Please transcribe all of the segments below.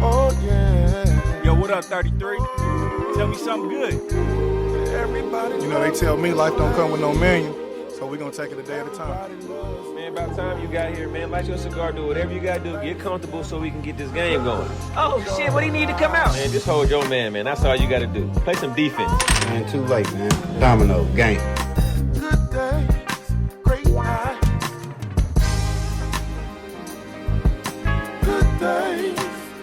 Oh yeah. Yo, what up, 33? Tell me something good. Everybody. You know, they tell me life don't come with no menu, so we're going to take it a day at a time. Man, about time you got here, man. Light your cigar, do whatever you gotta do. Get comfortable so we can get this game going. Oh, shit, what do you need to come out? Man, just hold your man. That's all you gotta do. Play some defense. Man, too late, man. Domino, game. Good days, great night. Good days,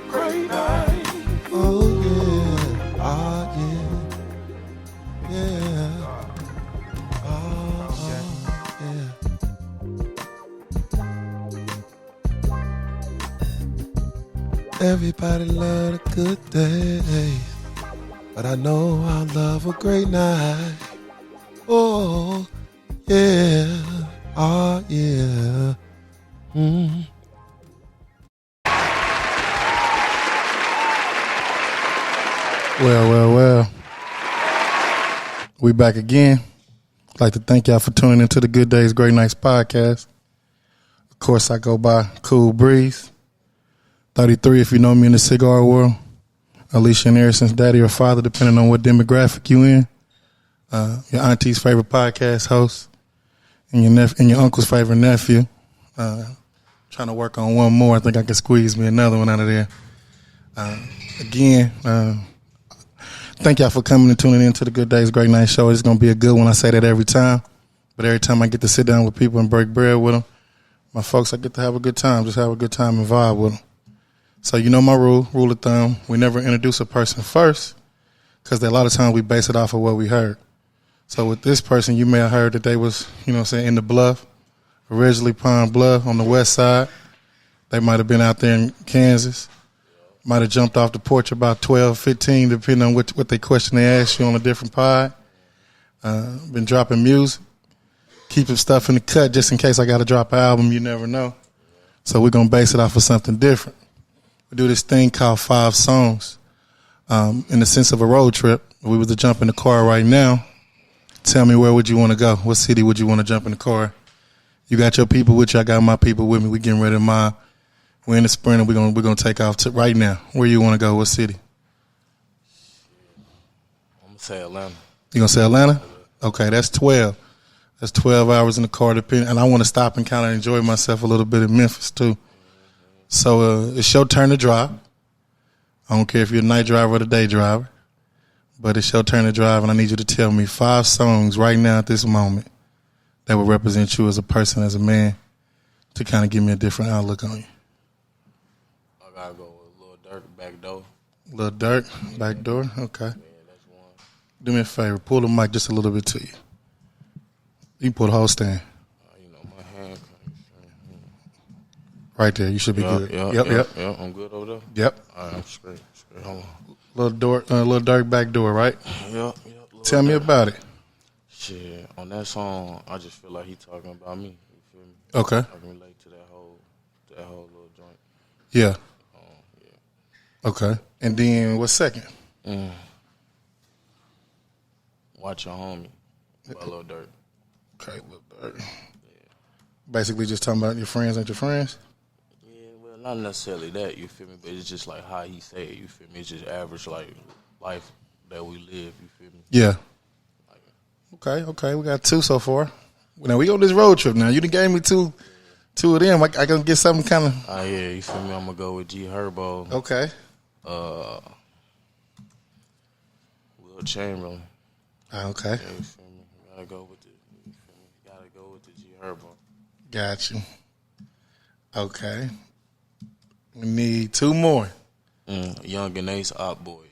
great night. Oh yeah, ah yeah, yeah. Everybody love a good day, but I know I love a great night. Oh, yeah, oh, yeah. Well. We back again. I'd like to thank y'all for tuning into the Good Days, Great Nights podcast. Of course, I go by Cool Breeze. 33 if you know me in the cigar world. Alicia and Harrison's daddy or father, depending on what demographic you in. Your auntie's favorite podcast host. And your uncle's favorite nephew. Trying to work on one more. I think I can squeeze me another one out of there. Again, thank y'all for coming and tuning in to the Good Days, Great Night show. It's going to be a good one. I say that every time. But every time I get to sit down with people and break bread with them, my folks, I get to have a good time. Just have a good time and vibe with them. So you know my rule of thumb. We never introduce a person first because a lot of times we base it off of what we heard. So with this person, you may have heard that they was, in the Bluff, originally Pond Bluff on the west side. They might have been out there in Kansas. Might have jumped off the porch about 12, 15, depending on what they question they ask you on a different pod. Been dropping music. Keeping stuff in the cut just in case I got to drop an album. You never know. So we're going to base it off of something different. We do this thing called 5 songs in the sense of a road trip. If we were to jump in the car right now, tell me where would you want to go? What city would you want to jump in the car? You got your people with you. I got my people with me. We getting ready to mine. We're in the sprint and we're gonna take off to right now. Where you want to go? What city? I'm going to say Atlanta. You going to say Atlanta? Okay, that's 12. That's 12 hours in the car. And I want to stop and kind of enjoy myself a little bit in Memphis too. So it's your turn to drive. I don't care if you're a night driver or the day driver, but it's your turn to drive, and I need you to tell me 5 songs right now at this moment that would represent you as a person, as a man, to kind of give me a different outlook on you. I got to go with Lil Durk, Back Door. Lil Durk, Back Door, okay. Yeah, that's one. Do me a favor, pull the mic just a little bit to you. You can pull the whole stand. My hand. Right there, you should be good. Yep. I'm good over there? Yep. All right, I'm straight. Hold on. Lil Durk, Back Door, right? Yep. Tell me about it. Shit, on that song, I just feel like he talking about me. You feel me? Okay. I can relate to that whole little joint. Yeah. Yeah. Okay. And then what's second? Watch Your Homie by Lil Durk. Okay, Lil Durk. Yeah. Basically just talking about your friends ain't your friends? Yeah, well, not necessarily that, you feel me? But it's just like how he say it, you feel me? It's just average, like, life that we live, you feel me? Yeah. Okay, we got 2 so far. Now we on this road trip now. You done gave me two of them. I can get something kind of. Oh yeah, you feel me? I'm gonna go with G Herbo. Okay. Will Chamberlain. Okay. Yeah, you feel me? Gotta go with the G Herbo. Got you. Okay. We need 2 more. Young and Ace, Op Boys.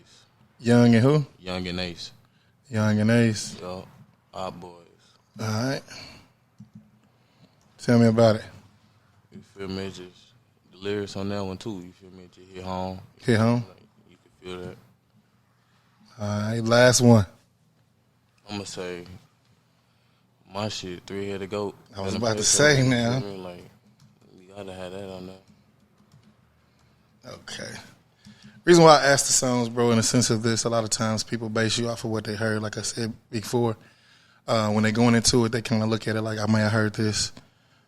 Young and who? Young and Ace. Young and Ace. Yo, Op Boys. All right. Tell me about it. You feel me? Just the lyrics on that one too. You feel me? Just hit home. Hit home. Like, you can feel that. All right. Last one. I'm gonna say my shit, 3-Headed Goat. I was about to say now. Like, you gotta have that on there. Okay. Reason why I asked the songs, bro, in the sense of this, a lot of times people base you off of what they heard. Like I said before, when they going into it, they kind of look at it like, I may have heard this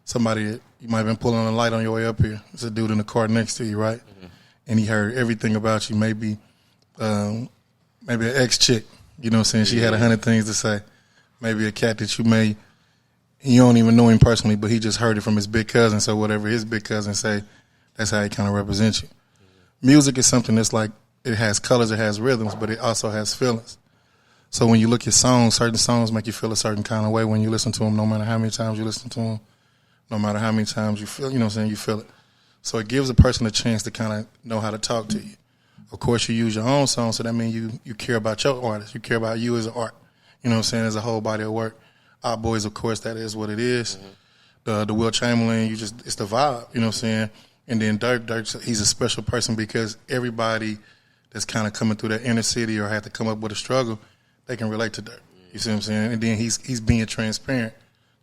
somebody, you might have been pulling on a light on your way up here. It's a dude in the car next to you, right? Mm-hmm. And he heard everything about you. Maybe an ex-chick, you know what I'm saying? She had 100 things to say. Maybe a cat that you don't even know him personally, but he just heard it from his big cousin. So whatever his big cousin say, that's how he kind of represents you. Mm-hmm. Music is something that's like, it has colors, it has rhythms, but it also has feelings. So when you look at songs, certain songs make you feel a certain kind of way when you listen to them, no matter how many times you listen to them, no matter how many times you feel, you know what I'm saying, you feel it. So it gives a person a chance to kind of know how to talk to you. Of course, you use your own song, so that means you care about your artist. You care about you as an art. You know what I'm saying, as a whole body of work. Our Boys, of course, that is what it is. Mm-hmm. The Will Chamberlain, it's the vibe, you know what I'm saying? And then Dirk, he's a special person because everybody that's kind of coming through that inner city or had to come up with a struggle, they can relate to Dirk. You see what I'm saying? And then he's being transparent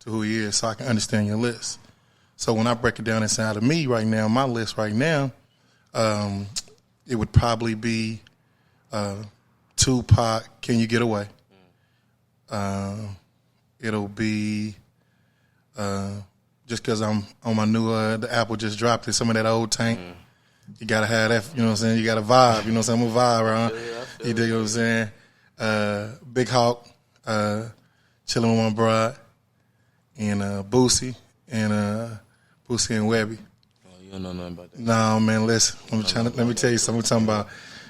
to who he is so I can understand your list. So when I break it down inside of me right now, my list right now, it would probably be Tupac, Can You Get Away? It'll be just because I'm on my new, the Apple just dropped it, some of that old Tank. You got to have that, you know what I'm saying? You got to vibe, you know what I'm saying? I'm a vibe, right? Yeah, you dig what I'm saying? Big Hawk, Chillin' With My Bride, and Boosie and Webby. Oh, you don't know nothing about that? No, man, listen. Let me tell you something. I'm talking about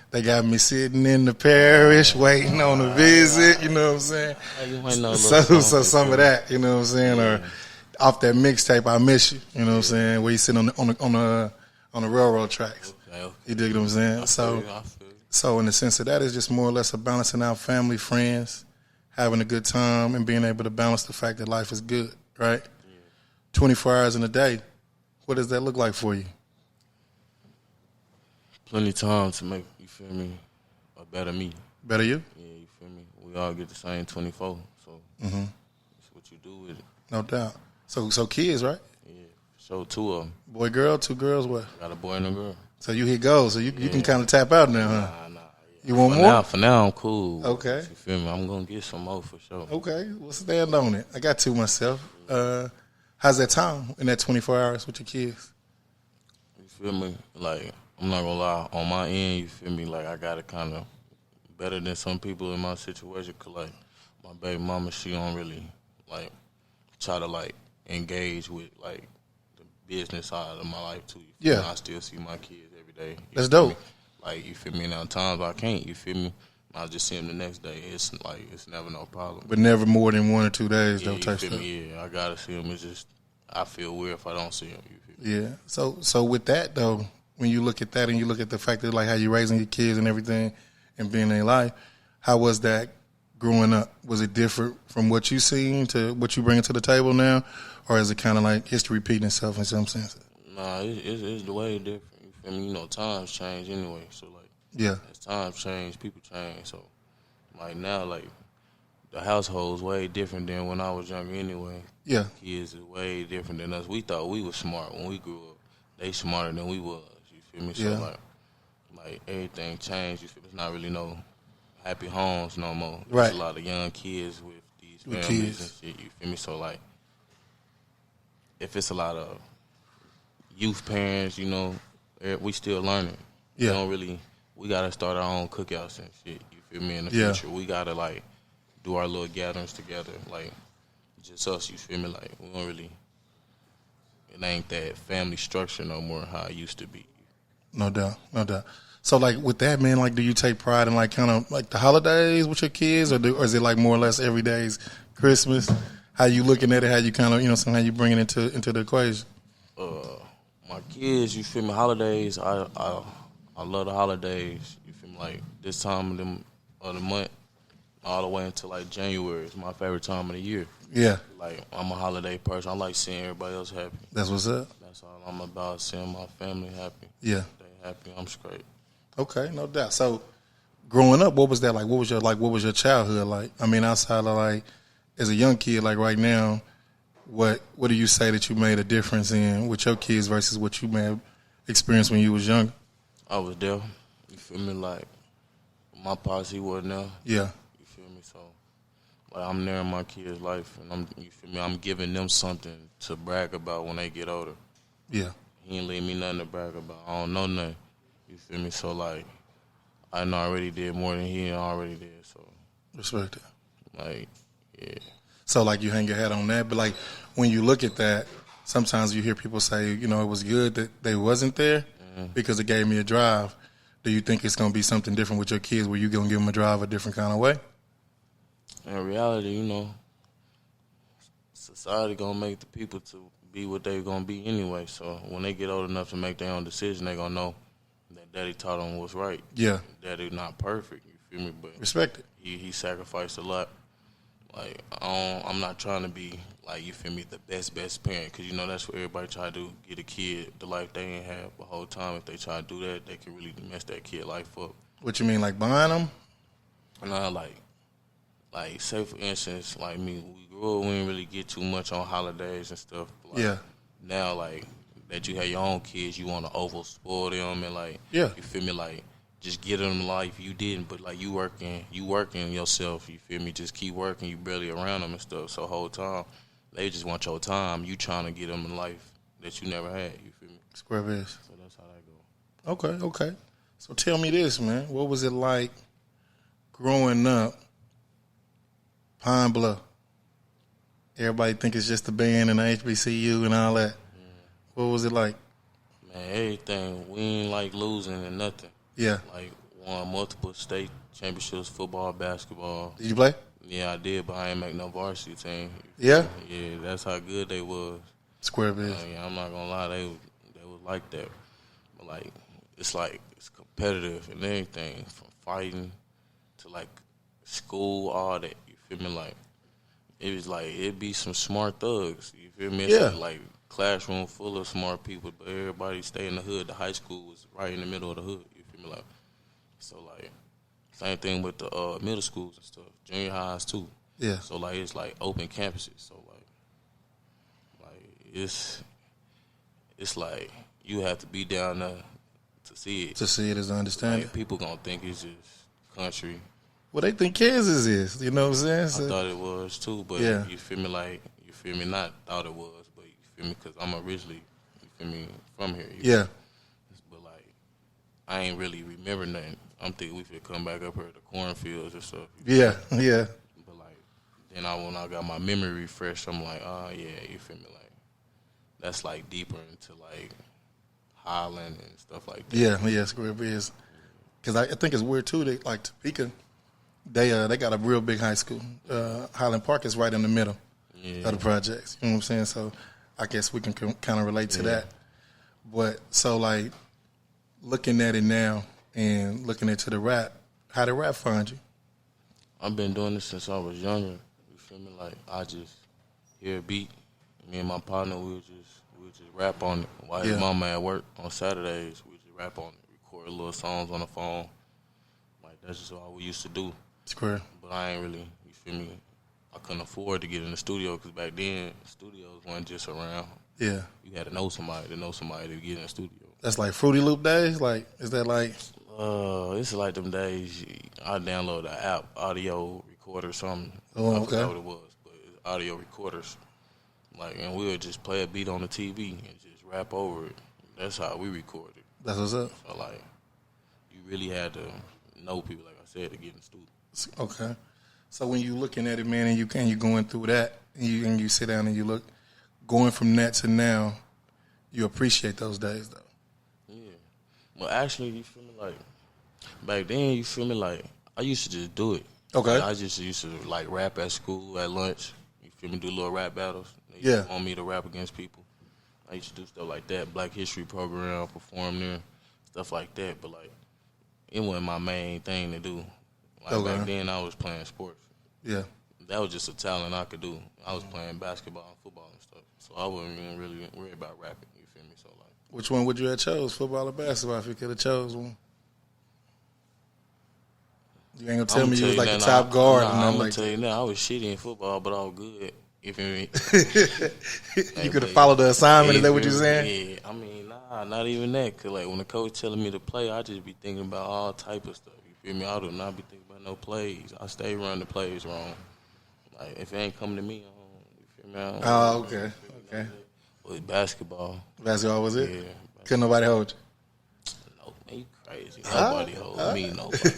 they got me sitting in the parish waiting on a visit, you know what I'm saying? So some of that, you know what I'm saying? Yeah. Or off that mixtape, I Miss You, you know what I'm saying? Where you sitting on the railroad tracks. Okay. You dig what I'm saying? I feel you. So in the sense of that, it's just more or less a balancing out family, friends, having a good time, and being able to balance the fact that life is good, right? Yeah. 24 hours in a day, what does that look like for you? Plenty of time to make, you feel me, a better me. Better you? Yeah, you feel me? We all get the same 24, so that's what you do with it. No doubt. So kids, right? Yeah, so 2 of them. Boy, girl, 2 girls, what? Got a boy and a girl. So you hit goals, so you can kind of tap out now, huh? Nah. Yeah. You want more? For now, I'm cool. Okay. You feel me? I'm going to get some more for sure. Okay, we'll stand on it. I got 2 myself. How's that time in that 24 hours with your kids? You feel me? Like, I'm not going to lie. On my end, you feel me? Like, I got it kind of better than some people in my situation. Because, like, my baby mama, she don't really, like, try to, like, engage with, like, the business side of my life, too. You feel me? I still see my kids every day. That's dope. Me? Like, you feel me? Now, times I can't, you feel me? I'll just see them the next day. It's like, it's never no problem. But never more than 1 or 2 days, though, type stuff. stuff. Yeah, I got to see them. It's just, I feel weird if I don't see them. You feel me? Yeah. So with that, though, when you look at that and you look at the fact that, like, how you're raising your kids and everything and being in their life, how was that growing up? Was it different from what you seen to what you bring to the table now? Or is it kind of like history repeating itself in some sense? Nah, it's the way different. You feel me? You know, times change anyway. So, like, as times change, people change. So, like, now, like, the household's way different than when I was younger anyway. Yeah. Kids is way different than us. We thought we was smart when we grew up. They smarter than we was. You feel me? So, like everything changed. You feel me? It's not really no happy homes no more. Right. There's a lot of young kids with these families and shit. You feel me? So, like, if it's a lot of youth parents, you know, we still learning. Yeah. We don't really, we got to start our own cookouts and shit. You feel me? In the future, we got to, like, do our little gatherings together. Like, just us, you feel me? Like, we don't really, it ain't that family structure no more how it used to be. No doubt. So, like, with that, man, like, do you take pride in, like, kind of, like, the holidays with your kids? Or is it, like, more or less every day's Christmas? How you looking at it? How you kind of, you know, somehow you bring it into the equation? My kids, you feel me? Holidays, I love the holidays. You feel me? Like, this time of the month, all the way until, like, January is my favorite time of the year. Yeah. Like, I'm a holiday person. I like seeing everybody else happy. That's what's up. That's all I'm about, seeing my family happy. Yeah. They happy, I'm straight. Okay, no doubt. So, growing up, what was that like? What was your childhood like? I mean, outside of, like, as a young kid, like right now, what do you say that you made a difference in with your kids versus what you may have experienced when you was younger? I was there. You feel me? Like, my posse wasn't there. Yeah. You feel me? So, like I'm there in my kid's life, and you feel me? I'm giving them something to brag about when they get older. Yeah. He ain't leave me nothing to brag about. I don't know nothing. You feel me? So like, I know I already did more than he already did. So Respect it. like, yeah. So like you hang your hat on that, but like when you look at that, sometimes you hear people say, you know, it was good that they wasn't there because it gave me a drive. Do you think it's gonna be something different with your kids where you gonna give them a drive a different kind of way? In reality, you know, society gonna make the people to be what they gonna be anyway. So when they get old enough to make their own decision, they gonna know that daddy taught them what's right. Yeah. Daddy not perfect, you feel me? But Respect it. he sacrificed a lot. Like, I'm not trying to be, like, you feel me, the best parent. Because, you know, that's what everybody try to do, get a kid the life they ain't have the whole time. If they try to do that, they can really mess that kid life up. What you mean, like buying them? And I like, say, for instance, like me, we grew up, we didn't really get too much on holidays and stuff. Like, Yeah. Now, like, that you have your own kids, you want to over spoil them and, like, Yeah. you feel me, like, just get them life you didn't, but like you working yourself, you feel me? Just keep working, you barely around them and stuff. So whole time, they just want your time. You trying to get them a life that you never had, you feel me? Square biz. So that's how that go. Okay. So tell me this, man. What was it like growing up, Pine Bluff? Everybody think it's just the band and the HBCU and all that. What was it like? Man, everything, we ain't like losing and nothing. Yeah. Like, won multiple state championships, football, basketball. Did you play? Yeah, I did, but I ain't make no varsity team. Yeah? Yeah, that's how good they was. Square biz. Yeah, I'm not gonna lie, they was like that. But like it's competitive and everything, from fighting to like school, all that. You feel me? Like it was like it'd be some smart thugs. You feel me? It's Yeah. like classroom full of smart people, but everybody stay in the hood. The high school was right in the middle of the hood. You feel me? Like, so like same thing with the middle schools and stuff, junior highs too. Yeah. So like it's like open campuses. So like it's like you have to be down there to see it. To see it is understanding. Like, people gonna think it's just country. Well, they think Kansas is. You know what I'm saying? I So, thought it was too, but Yeah. you feel me? Like, you feel me? Not thought it was, but you feel me? Because I'm originally, you feel me, from here. yeah. But like, I ain't really remember nothing. I'm thinking we should come back up here to the cornfields or stuff. Yeah. Yeah. But like, then when I got my memory refreshed, I'm like, oh yeah, you feel me? Like, that's like deeper into like Highland and stuff like that. Yeah. Square biz. Because I think it's weird too. They like Topeka. They got a real big high school. Highland Park is right in the middle of the projects. You know what I'm saying? So I guess we can kind of relate to that. But so like looking at it now and looking into the rap, how did rap find you? I've been doing this since I was younger. You feel me? Like, I just hear a beat. Me and my partner, we would just rap on it. While his mama at work on Saturdays, we just rap on it, record little songs on the phone. Like, that's just all we used to do. Square. But I ain't really, you feel me? I couldn't afford to get in the studio because back then, studios weren't just around. Yeah. You had to know somebody to get in the studio. That's like Fruity Loop days? Like, is that like? It's like them days I download an app, audio recorder or something. Oh, I okay. forgot what it was, but it's audio recorders. Like, and we would just play a beat on the TV and just rap over it. That's how we recorded. That's what's up. So, like, you really had to know people, like I said, to get in the studio. Okay. So when you looking at it, man, and you going through that, and you sit down and you look, going from that to now, you appreciate those days, though. Yeah. Well, actually, you feel me, like, back then, you feel me, like, I used to just do it. Okay. Like, I just used to, like, rap at school, at lunch. You feel me, do little rap battles. They used to want me to rap against people. I used to do stuff like that, Black History program, perform there, stuff like that. But, like, it wasn't my main thing to do. Like, back then, I was playing sports. Yeah. That was just a talent I could do. I was playing basketball and football and stuff. So I wasn't even really worried about rapping, you feel me? So, like, Which one would you have chose, football or basketball, if you could have chose one? You ain't gonna tell me you was like the top guard. I'm gonna tell you now, I was shitty in football, but I was good. You feel me? You could have followed the assignment. Is that what you're saying? Yeah, I mean, nah, not even that. Cause like when the coach telling me to play, I just be thinking about all type of stuff. You feel me? I do not be thinking about no plays. I stay running the plays wrong. Like if it ain't coming to me, you feel me? Oh, okay. With basketball. Basketball was it? Yeah. Couldn't nobody hold you? No, man, you crazy. Nobody hold me, nobody.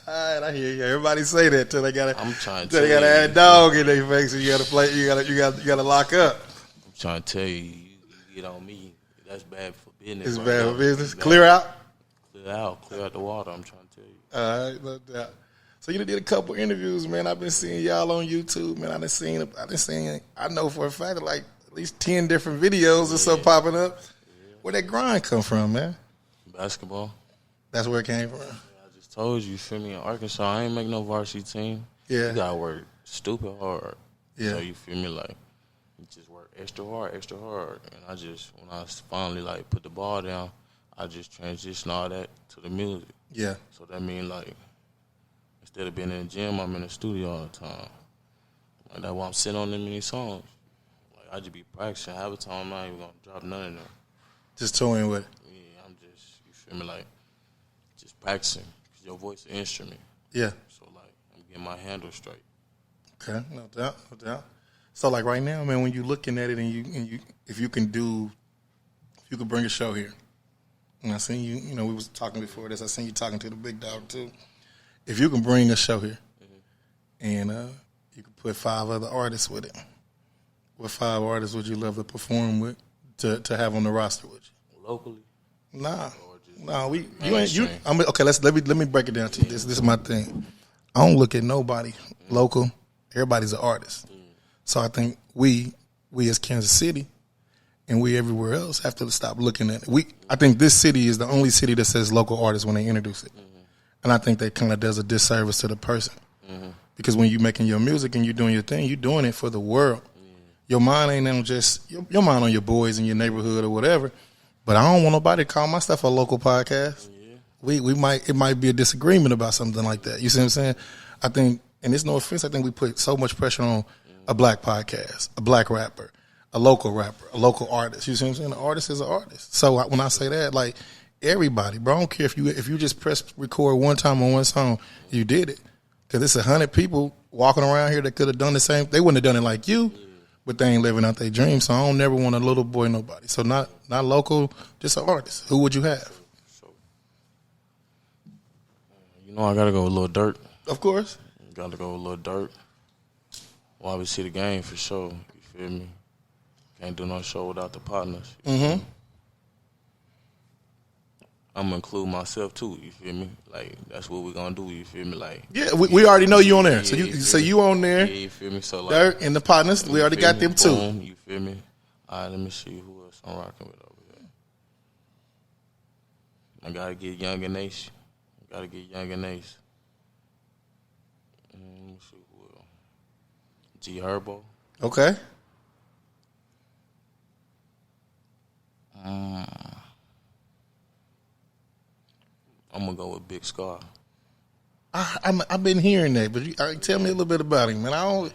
All right, I hear you. Everybody say that till they gotta. I'm trying to Till they gotta add dog in their face. And you gotta play. You gotta lock up. I'm trying to tell you, you get on me. That's bad for business. It's right bad now. for business. It's Clear out. Clear out the water. I'm trying to tell you. All right, no doubt. So you did a couple interviews, man. I've been seeing y'all on YouTube, man. I've been seeing. I know for a fact like at least 10 different videos or so popping up. Where that grind come from, man? Basketball. That's where it came from. I just told you, feel me? In Arkansas, I ain't make no varsity team. Yeah. You gotta work stupid hard. Yeah. So you feel me? Like, you just work extra hard. And I just, when I finally, like, put the ball down, I just transitioned all that to the music. Yeah. So that mean, like, instead of being in the gym, I'm in the studio all the time. Like, that's why I'm sitting on them many songs. Like, I just be practicing. Half the time, I'm not even gonna drop none of them. Just touring with it. Yeah, I'm just, you feel me, like, just practicing. Because your voice is an instrument. Yeah. So, like, I'm getting my handle straight. Okay, no doubt. So, like right now, man, when you're looking at it, and you, if you could bring a show here, and I seen you, we was talking before this. I seen you talking to the big dog too. If you can bring a show here, and you can put 5 other artists with it, what 5 artists would you love to perform with to have on the roster with you? Locally? Nah, okay. Let me break it down to you. This is my thing. I don't look at nobody local. Everybody's an artist. So I think we as Kansas City and we everywhere else have to stop looking at it. I think this city is the only city that says local artists when they introduce it. And I think that kind of does a disservice to the person. Because when you're making your music and you're doing your thing, you're doing it for the world. Your mind ain't on just your mind on your boys in your neighborhood or whatever. But I don't want nobody to call my stuff a local podcast. It might be a disagreement about something like that. You see what I'm saying? I think, and it's no offense, I think we put so much pressure on a black podcast, a black rapper, a local artist. You see what I'm saying? An artist is an artist. So when I say that, like everybody, bro, I don't care if you just press record one time on one song, you did it. Because it's 100 people walking around here that could have done the same. They wouldn't have done it like you, but they ain't living out their dream. So I don't never want a little boy nobody. So not local, just an artist. Who would you have? I got to go with Lil Durk. Of course. Got to go with Lil Durk. Well, we see the game for sure. You feel me? Can't do no show without the partners. I'm going to include myself, too. You feel me? Like, that's what we're going to do. You feel me? Like, yeah, we already know you on there. Yeah, so you on there. Yeah, you feel me? So, like, Durk and the partners, we already got them, too. Boom, you feel me? All right, let me see who else I'm rocking with over here. I got to get Young and Ace. Let me see who else. G Herbo. Okay. I'm going to go with Big Scar. I've been hearing that, but tell me a little bit about him, man.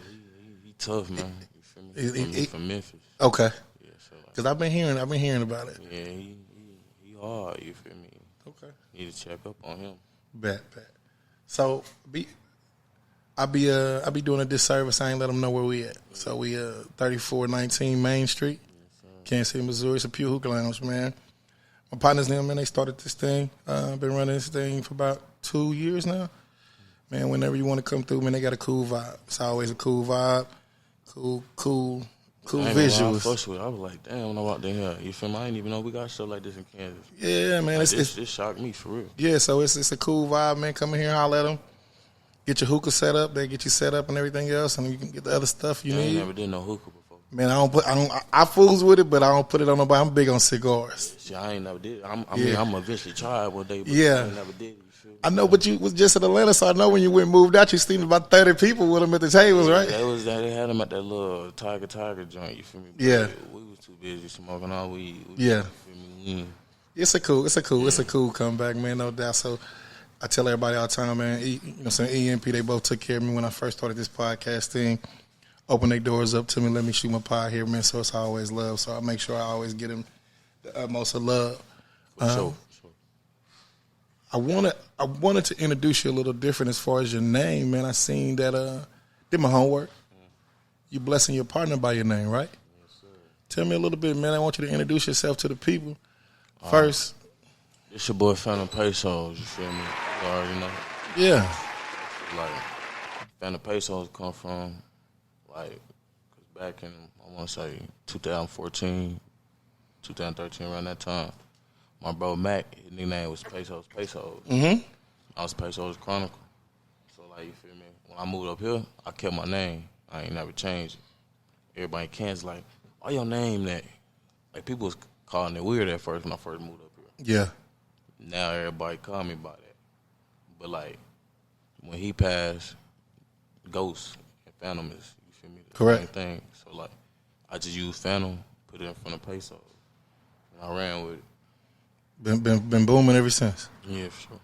He tough, man. You feel me? He from Memphis. Okay. Yeah, because I've been hearing about it. Yeah, he hard. You feel me? Okay. Need to check up on him. Bet. So I be doing a disservice. I ain't let them know where we at. So we 3419 Main Street, Kansas City, Missouri. It's a Pure Hookah Lounge, man. My partners, them, man, they started this thing. Been running this thing for about 2 years now. Man, whenever you want to come through, man, they got a cool vibe. It's always a cool vibe, cool visuals. I was like, damn, when I walked in here, you feel me? I didn't even know we got stuff like this in Kansas. Yeah, man. Like, it shocked me for real. Yeah, so it's a cool vibe, man. Come in here and holler at them. Get your hookah set up. They get you set up and everything else, and you can get the other stuff you need. I never did no hookah before. Man, I fools with it, but I don't put it on nobody. I'm big on cigars. See, I ain't never did. I mean, I'm eventually try it one day, but yeah. I ain't never did. I know, but you was just in Atlanta, so I know when you moved out, you seen about 30 people with them at the tables, right? They had them at that little Tiger joint. You feel me? But yeah. We was too busy smoking all weed. Yeah. You feel me? It's a cool comeback, man, no doubt. So I tell everybody all the time, man. EMP, they both took care of me when I first started this podcast thing. Open their doors up to me, let me shoot my pie here, man. So it's always love. So I make sure I always get them the utmost of love. For sure. I wanted to introduce you a little different as far as your name, man. I seen that did my homework. you blessing your partner by your name, right? Yes, sir. Tell me a little bit, man. I want you to introduce yourself to the people first. This your boy Phantom Pesos, you feel me? You already know. Yeah. Like, Phantom Pesos come from, like, cause back in, I want to say, 2014, 2013, around that time, my bro Mac, his nickname was Pesos. Mm-hmm. I was Pesos Chronicle. So, like, you feel me? When I moved up here, I kept my name. I ain't never changed it. Everybody in Kansas like, why your name that? Like, people was calling it weird at first when I first moved up here. Yeah. Now everybody call me by that. But, like, when he passed, Ghost and Phantom is, you feel me, the Correct. same thing. So, like, I just used Phantom, put it in front of Pesos, and I ran with it. Been booming ever since. Yeah, for sure.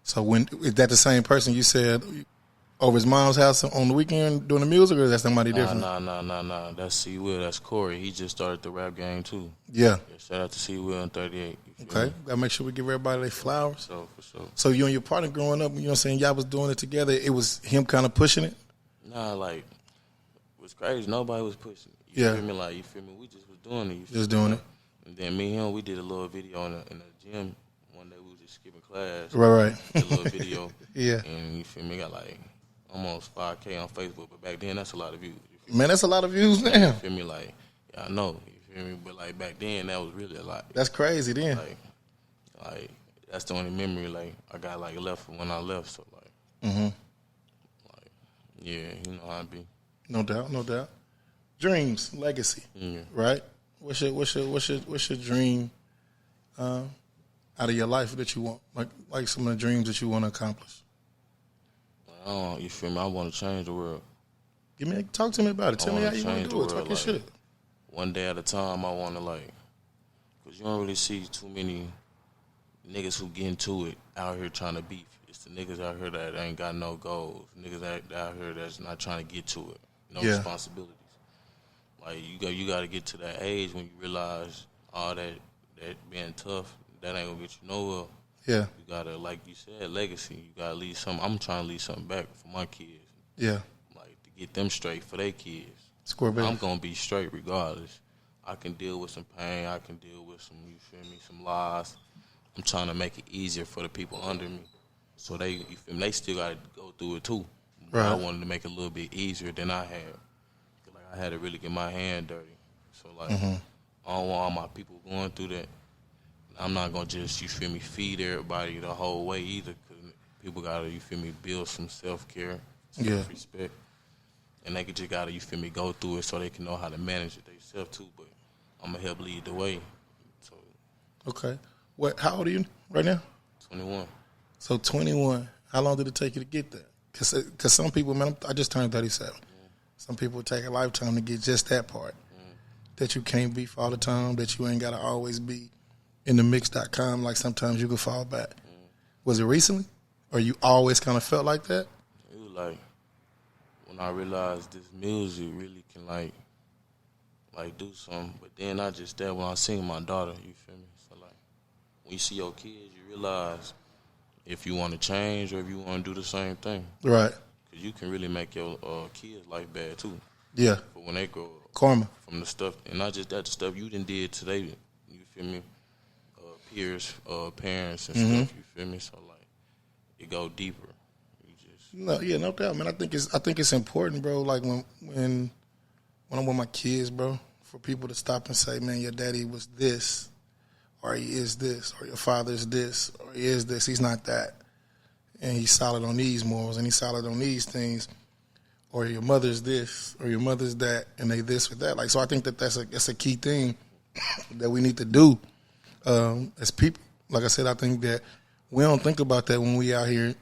So when is that the same person you said over his mom's house on the weekend doing the music, or is that somebody different? Nah. That's C Will. That's Corey. He just started the rap game too. Yeah. Shout out to C Will in 38. Okay. Gotta make sure we give everybody their flowers. For sure. So you and your partner growing up, you know what I'm saying, y'all was doing it together. It was him kind of pushing it. Nah, like, it was crazy. Nobody was pushing it. You feel me? Like, you feel me? We just was doing it. You feel Just me? doing it. And then me and him, we did a little video in the gym. One day we was just skipping class. Right. Did a little video. Yeah. And you feel me? Got like almost 5K on Facebook. But back then, that's a lot of views. You feel me? Man, that's a lot of views now. You feel me? Like, yeah, I know. You feel me? But like back then, that was really a lot. That's crazy then. Like that's the only memory like I got like left from when I left. So like, like yeah, you know how it be. No doubt. Dreams, legacy, right? What's your dream out of your life that you want? Like some of the dreams that you want to accomplish. You feel me? I want to change the world. Talk to me about it. Tell me how you want to do it. World, Talk your shit. One day at a time. I want to like, cause you don't really see too many niggas who get into it out here trying to beef. It's the niggas out here that ain't got no goals. Niggas out here that's not trying to get to it. No responsibilities. Like you got to get to that age when you realize all that being tough, that ain't gonna get you nowhere. Yeah. You gotta, like you said, legacy. You gotta leave something. I'm trying to leave something back for my kids. Yeah. Like to get them straight for their kids. Square base. I'm gonna be straight regardless. I can deal with some pain. I can deal with some, you feel me, some lies. I'm trying to make it easier for the people under me, so they, you feel me, they still gotta go through it too. But I wanted to make it a little bit easier than I had. Like I had to really get my hand dirty. So like, I don't want all my people going through that. I'm not gonna just, you feel me, feed everybody the whole way either. Cause people gotta, you feel me, build some self-care, self-respect, and they just gotta, you feel me, go through it so they can know how to manage it themselves too. But I'm gonna help lead the way. So. Okay. How old are you right now? 21. So 21. How long did it take you to get there? Because some people, man, I just turned 37. Some people take a lifetime to get just that part. That you can't beef all the time, that you ain't got to always be in the mix.com like sometimes you can fall back. Was it recently? Or you always kind of felt like that? It was like, when I realized this music really can like do something. But then not just that, when I seen my daughter, you feel me? So like, when you see your kids, you realize if you want to change or if you want to do the same thing. Right. Because you can really make your kids' life bad too. Yeah. But when they grow up. Karma. From the stuff, and not just that, the stuff you done did today, you feel me? Peers, parents and stuff, you feel me? So like, it go deeper. You just. No doubt, man. I think it's important, bro, like when I'm with my kids, bro, for people to stop and say, man, your daddy was this, or he is this, or your father's this, or he is this. He's not that. And he's solid on these morals, and he's solid on these things. Or your mother's this, or your mother's that, and they this or that. Like, so I think that's a key thing that we need to do as people. Like I said, I think that we don't think about that when we out here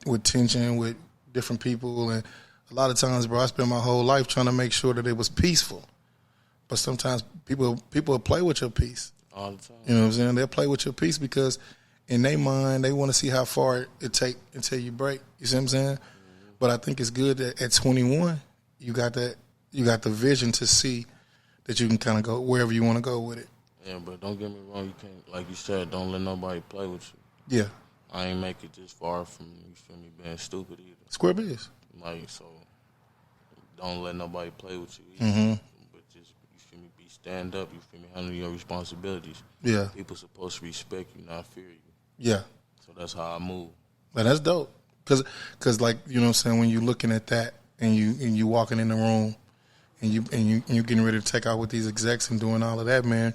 with tension, with different people. And a lot of times, bro, I spend my whole life trying to make sure that it was peaceful. But sometimes people will play with your peace. All the time. You know what I'm saying? They'll play with your peace because in their mind, they want to see how far it take until you break. You see what I'm saying? But I think it's good that at 21, you got the vision to see that you can kind of go wherever you want to go with it. Yeah, but don't get me wrong, you can't, like you said, don't let nobody play with you. Yeah. I ain't make it this far from, you feel me, being stupid either. Square biz. Like, so, don't let nobody play with you. Mm-hmm. But just, you feel me, be stand up, you feel me, handle your responsibilities. Yeah. People supposed to respect you, not fear you. Yeah. So that's how I move. Man, that's dope. Cause like, you know what I'm saying, when you looking at that and you walking in the room and you getting ready to take out with these execs and doing all of that, man,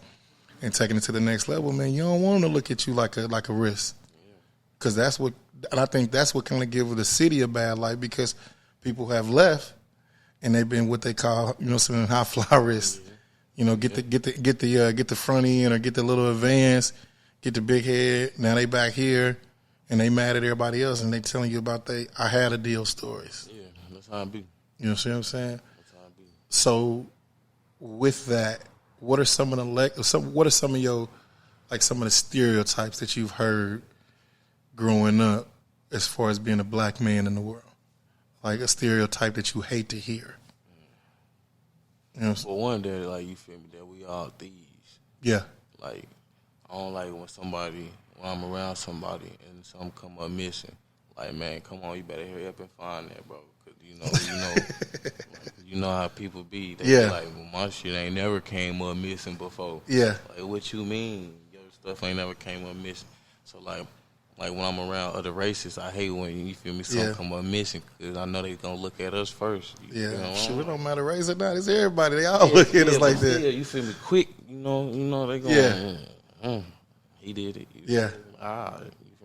and taking it to the next level, man, you don't want them to look at you like a risk. Cause that's what, and I think that's what kind of give the city a bad light, because people have left and they've been what they call, you know what I'm saying, high fly risk. You know, get the front end or get the little advance, get the big head. Now they back here. And they mad at everybody else, and they telling you about I had a deal stories. Yeah, that's how I be. You know what I'm saying? That's how I be. So, with that, what are some of your, like, some of the stereotypes that you've heard growing up as far as being a black man in the world? Like a stereotype that you hate to hear. You know what I'm saying? Well, one day, like, you feel me, that we all thieves. Yeah. Like, I don't like when I'm around somebody and something come up missing. Like, man, come on, you better hurry up and find that, bro. Because, you know how people be. They be like, well, my shit ain't never came up missing before. Yeah. Like, what you mean? Your stuff ain't never came up missing. So, like when I'm around other races, I hate when, you feel me, something come up missing, because I know they going to look at us first. You know, Sure, it don't matter race or not. It's everybody. They all look at us like that. Yeah, you feel me, quick, you know, they going, he did it. You feel me?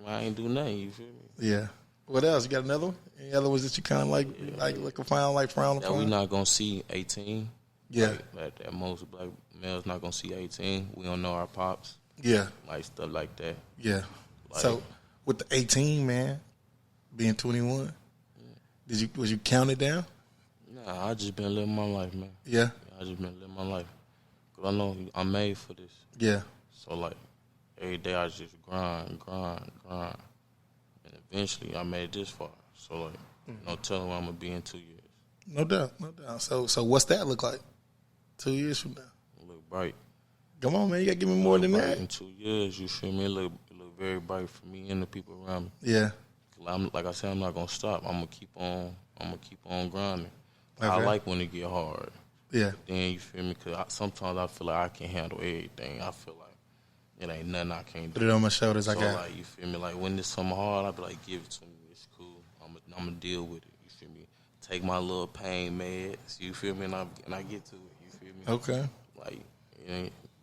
I ain't do nothing, you feel me? Yeah. What else? You got another one? Any other ones that you kind of like frown upon? That we not going to see 18. Yeah. Like, that most black males not going to see 18. We don't know our pops. Yeah. Like, stuff like that. Yeah. Like, so, with the 18, man, being 21, was you counted down? Nah, I just been living my life, man. Yeah. I just been living my life. Because I know I'm made for this. Yeah. So, like, every day I just grind. And eventually I made it this far. So, like, no telling where I'm going to be in 2 years. No doubt. So what's that look like 2 years from now? It look bright. Come on, man. You got to give me more than that. In 2 years, you feel me? It look very bright for me and the people around me. Yeah. Like I said, I'm not going to stop. I'm going to keep on grinding. Okay. I like when it get hard. Yeah. Then, you feel me? Because sometimes I feel like I can handle everything. I feel like it ain't nothing I can't do. Put it on my shoulders. So, I got. like, you feel me? Like, when it's something hard, I be like, give it to me. It's cool. I'm gonna deal with it. You feel me? Take my little pain meds. You feel me? And I get to it. You feel me? Okay. Like,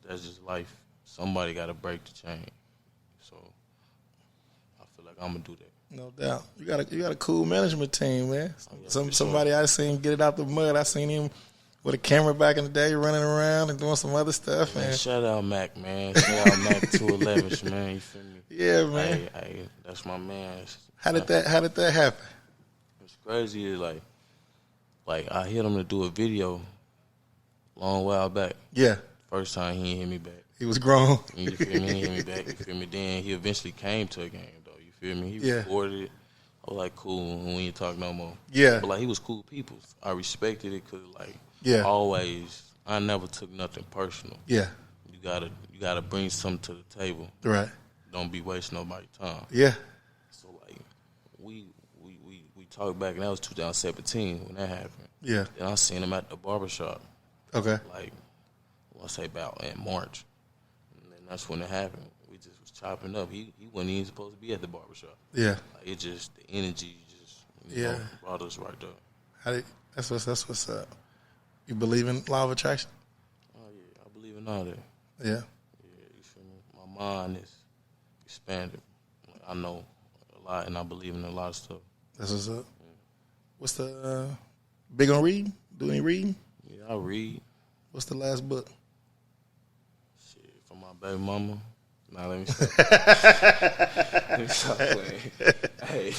that's just life. Somebody got to break the chain. So I feel like I'm gonna do that. No doubt. You got a cool management team, man. Yeah, somebody I seen get it out the mud. I seen him with a camera back in the day, running around and doing some other stuff. Man, man. shout out Mac, man. Shout out Mac 211, man. You feel me? Yeah, man. Hey, that's my man. How did that happen? What's crazy is like I hit him to do a video long while back. Yeah. First time he ain't hit me back. He was grown. You feel me? He hit me back. You feel me? Then he eventually came to a game, though. You feel me? He recorded it. I was like, cool. We ain't talk no more. Yeah. But like, he was cool people. I respected it because always, I never took nothing personal. Yeah. You gotta bring something to the table. Right. Don't be wasting nobody's time. Yeah. So like, we talked back, and that was 2017 when that happened. Yeah. Then I seen him at the barbershop. Okay. Like, I say about in March. And then that's when it happened. We just was chopping up. He wasn't even supposed to be at the barbershop. Yeah. Like, it just, the energy just know, brought us right there. That's what's up. You believe in law of attraction? Oh, yeah. I believe in all that. Yeah. Yeah, you feel me? My mind is expanded. Like, I know a lot, and I believe in a lot of stuff. That's what's up. Yeah. What's the, big on reading? Do any reading? Yeah, I read. What's the last book? Shit, for my baby mama. Nah, let me stop. Let me stop playing. Hey,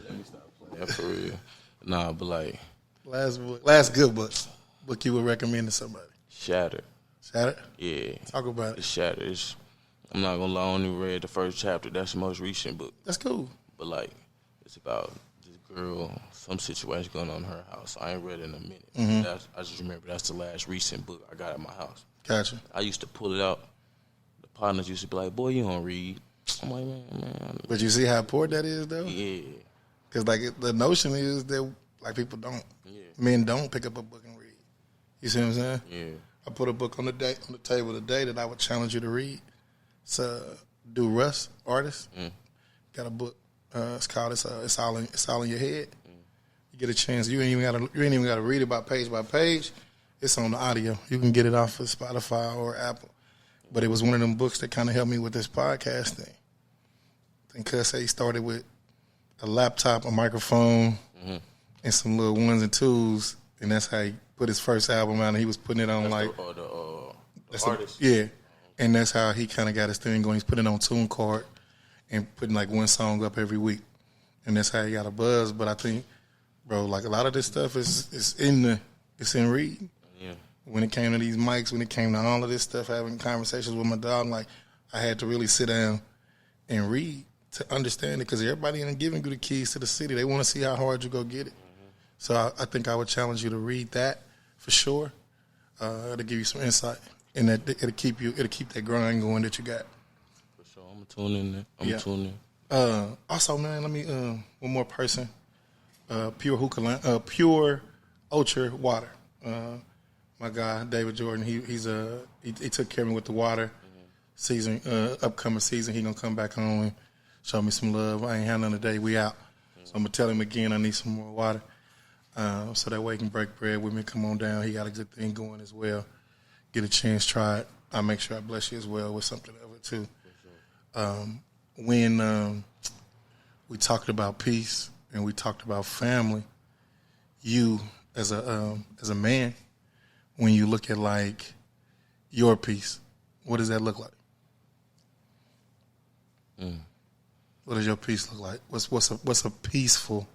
let me stop playing for real. Nah, but like, last good book you would recommend to somebody. Shattered. Shattered? Yeah. Talk about it. It's Shattered. I'm not gonna lie, I only read the first chapter. That's the most recent book. That's cool. But like, it's about this girl, some situation going on in her house. I ain't read it in a minute. Mm-hmm. I just remember that's the last recent book I got at my house. Gotcha. I used to pull it out. The partners used to be like, "Boy, you don't read." I'm like, man. But you see how important that is, though? Yeah. Because like the notion is that like people don't, men don't pick up a book and read. You see what I'm saying? Yeah. I put a book on the table today that I would challenge you to read. It's Do Russ, artist. Got a book. It's called It's All in Your Head. You get a chance. You ain't even gotta read it by page. It's on the audio. You can get it off of Spotify or Apple. But it was one of them books that kind of helped me with this podcast thing. I think Cuz said he started with a laptop, a microphone, and some little ones and twos, and that's how he put his first album out. And he was putting it on the artist. And that's how he kind of got his thing going. He's putting it on TuneCard and putting like one song up every week, and that's how he got a buzz. But I think, bro, like a lot of this stuff is in reading. Yeah. When it came to these mics, when it came to all of this stuff, having conversations with my dog, like I had to really sit down and read to understand it, because everybody ain't giving you the keys to the city. They want to see how hard you go get it. So I think I would challenge you to read that for sure. It'll give you some insight, and that it'll keep that grind going that you got. For sure, I'm gonna tune in there. I'm gonna tune in. Also, man, let me one more person. Pure Ultra Water. My guy David Jordan. He took care of me with the water season. Upcoming season, he gonna come back home and show me some love. I ain't had none today. We out. So I'm gonna tell him again I need some more water. So that way he can break bread with me. Come on down. He got a good thing going as well. Get a chance, try it. I'll make sure I bless you as well with something of it too. When we talked about peace and we talked about family, you as a man, when you look at like your peace, what does that look like? What does your peace look like? What's a peaceful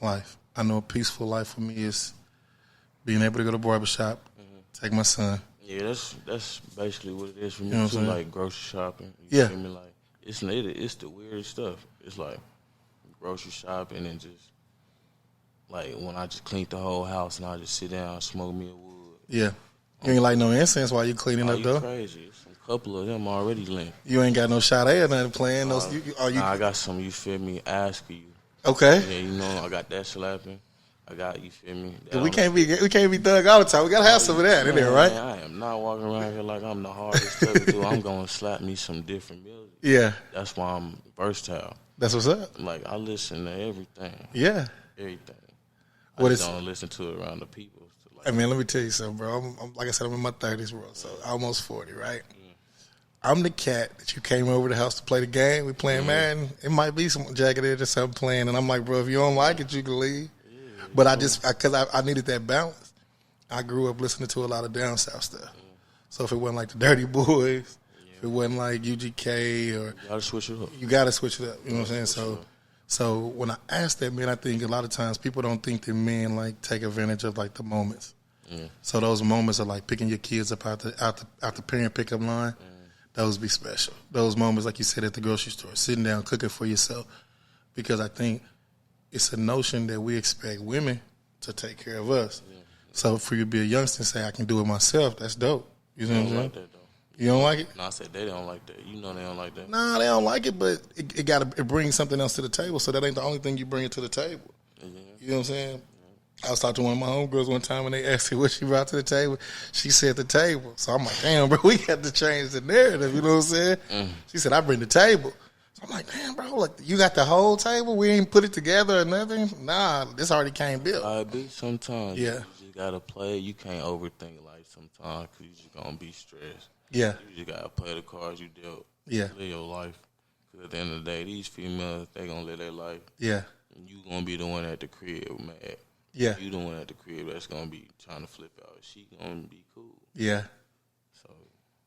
life? I know a peaceful life for me is being able to go to the barbershop, take my son. Yeah, that's basically what it is for me. You know what I'm saying? Like grocery shopping. Yeah. Feel me? Like it's the weirdest stuff. It's like grocery shopping and just like when I just clean the whole house and I just sit down and smoke me a wood. Yeah. You ain't like no incense while you cleaning up you though. Crazy. Some couple of them already linked. You ain't got no shoutout or nothing playing. I got some. You feel me? Ask you. Okay. Yeah, you know I got that slapping. I got, you feel me? We can't be thug all the time. We gotta have some of that in there, right? Man, I am not walking around here like I'm the hardest stuff to do. I'm gonna slap me some different music. Yeah. That's why I'm versatile. That's what's up. Like I listen to everything. Yeah. Everything. What I just don't listen to it around the people. So like, I mean, let me tell you something, bro. I'm like I said, I'm in my 30s, bro. So almost 40, right? I'm the cat that you came over the house to play the game. We playing Madden. It might be some jacketed or something playing, and I'm like, bro, if you don't like it, you can leave. But because I needed that balance. I grew up listening to a lot of down south stuff. So if it wasn't like the Dirty Boys, if it wasn't like UGK, or you gotta switch it up. You gotta switch it up. You know what I'm saying? So when I ask that, man, I think a lot of times people don't think that men like take advantage of like the moments. So those moments are like picking your kids up out the parent pickup line. Those be special. Those moments, like you said, at the grocery store, sitting down, cooking for yourself. Because I think it's a notion that we expect women to take care of us. So for you to be a youngster and say, I can do it myself, that's dope. You know what I'm saying? Like that, though. You don't like it? No, I said they don't like that. You know they don't like that. Nah, they don't like it, but it brings something else to the table. So that ain't the only thing you bring to the table. You know what I'm saying? I was talking to one of my homegirls one time, and they asked her what she brought to the table. She said the table. So I'm like, damn, bro, we got to change the narrative. You know what I'm saying? She said, I bring the table. So I'm like, damn, bro, look, you got the whole table? We ain't put it together or nothing? Nah, this already came built. I be sometimes. Yeah. You just got to play. You can't overthink life sometimes because you just going to be stressed. Yeah. You just got to play the cards you dealt. Yeah. Live your life. Because at the end of the day, these females, they going to live their life. Yeah. And you going to be the one at the crib mad. Yeah. You the one at the crib that's going to be trying to flip out. She going to be cool. Yeah.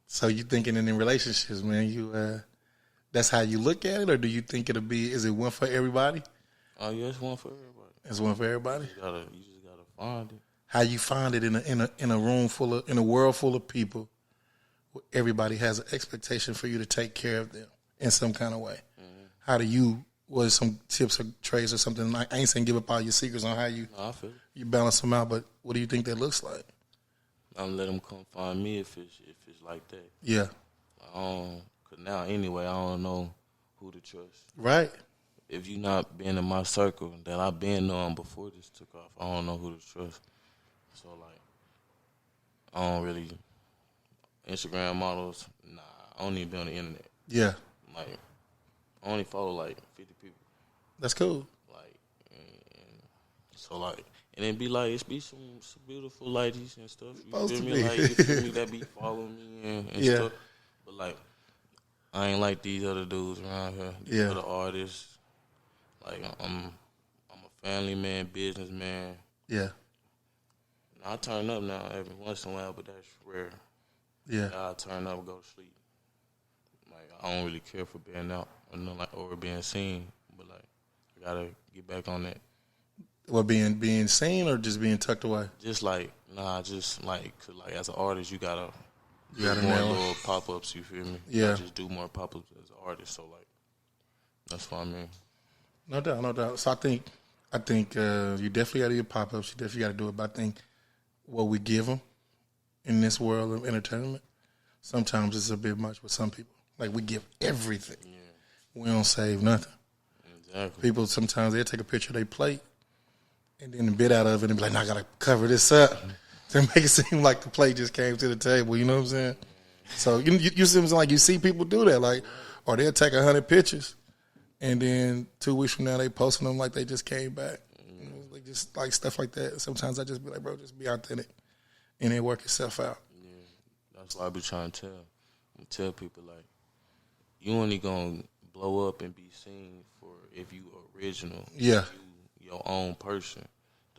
So you thinking in relationships, man, you that's how you look at it, or do you think is it one for everybody? Oh, yeah, it's one for everybody. It's one for everybody? You just got to find it. How you find it in a world full of people, where everybody has an expectation for you to take care of them in some kind of way. How do you, what are some tips or trades or something? I ain't saying give up all your secrets on how you balance them out, but what do you think that looks like? I'm let them come find me if it's like that. Yeah. Cause now anyway, I don't know who to trust. Right. if you not been in my circle that I've been knowing before this took off, I don't know who to trust. So like, I don't really Instagram models. Nah, I don't even be on the internet. Yeah, Like, I only follow like 50 people. that's cool. Like, and so like, and it be like it's be some beautiful ladies and stuff. You Supposed feel to me? be. Like, you feel me? That be following me and Yeah. stuff. But like, I ain't like these other dudes around here. These Yeah. other artists. Like, I'm a family man, businessman. Yeah, I turn up now every once in a while, but that's rare. yeah. I turn up and go to sleep. Like, I don't really care for being out or nothing like or being seen. But like, I gotta get back on that. What, being seen or just being tucked away? Just like, just like, cause like as an artist, you gotta You gotta do more nail it. little pop-ups, you feel me? Yeah. Just do more pop-ups as an artist, so like, that's what I mean. No doubt, no doubt. So I think you definitely got to do your pop-ups. You definitely got to do it. But I think what we give them in this world of entertainment, sometimes it's a bit much with some people. Like, we give everything. Yeah. We don't save nothing. Exactly. People, sometimes they'll take a picture of their plate and then a bit out of it and be like, "No, I got to cover this up to make it seem like the plate just came to the table." You know what I'm saying? So you seem like you see people do that. Like, or they'll take 100 pictures and then 2 weeks from now they posting them like they just came back. You know, like just like stuff like that. Sometimes I just be like, bro, just be authentic and then work itself out. Yeah, that's what I be trying to tell. I tell people like, you only gonna blow up and be seen for if you original. Yeah. If you your own person.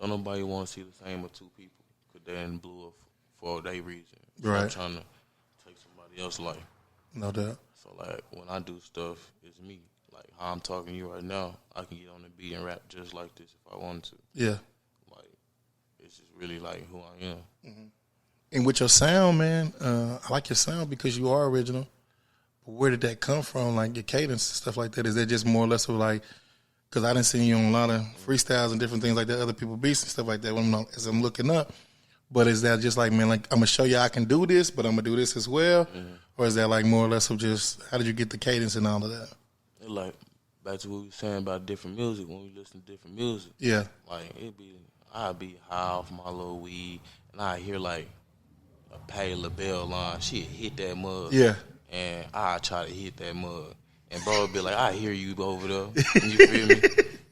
Don't nobody want to see the same of 2 people because they didn't blew up for their reason. So I'm Right. trying to take somebody else's life. No doubt. So like when I do stuff, it's me. Like how I'm talking to you right now, I can get on the beat and rap just like this if I wanted to. Yeah. Like it's just really like who I am. And with your sound, man, I like your sound because you are original. But where did that come from? Like your cadence and stuff like that? Is that just more or less of like, because I didn't see you on a lot of freestyles and different things like that, other people beats and stuff like that as I'm looking up. But is that just like, man, like I'm going to show you I can do this, but I'm going to do this as well? Or is that like more or less of just, how did you get the cadence and all of that? It like back to what we were saying about different music. When we listen to different music, Yeah. like I'd be high off my little weed, and I hear like a Patti LaBelle line. She'd hit that mug, Yeah. and I try to hit that mug, and bro would be like, "I hear you over there." You feel me?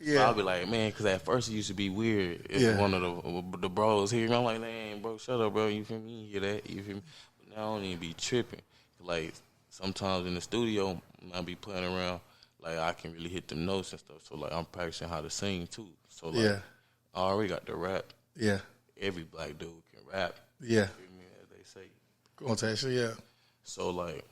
Yeah. So I'll be like, man, because at first it used to be weird if Yeah. one of the bros hear me. I'm like, man, bro, shut up, bro. You feel me? You hear that? You feel me? But now I don't even be tripping. Like sometimes in the studio, I be playing around. Like I can really hit the notes and stuff. So like I'm practicing how to sing too. So like Yeah. I already got the rap. Yeah. Every black dude can rap. Yeah. You feel me? As they say. Quotation, yeah. So like,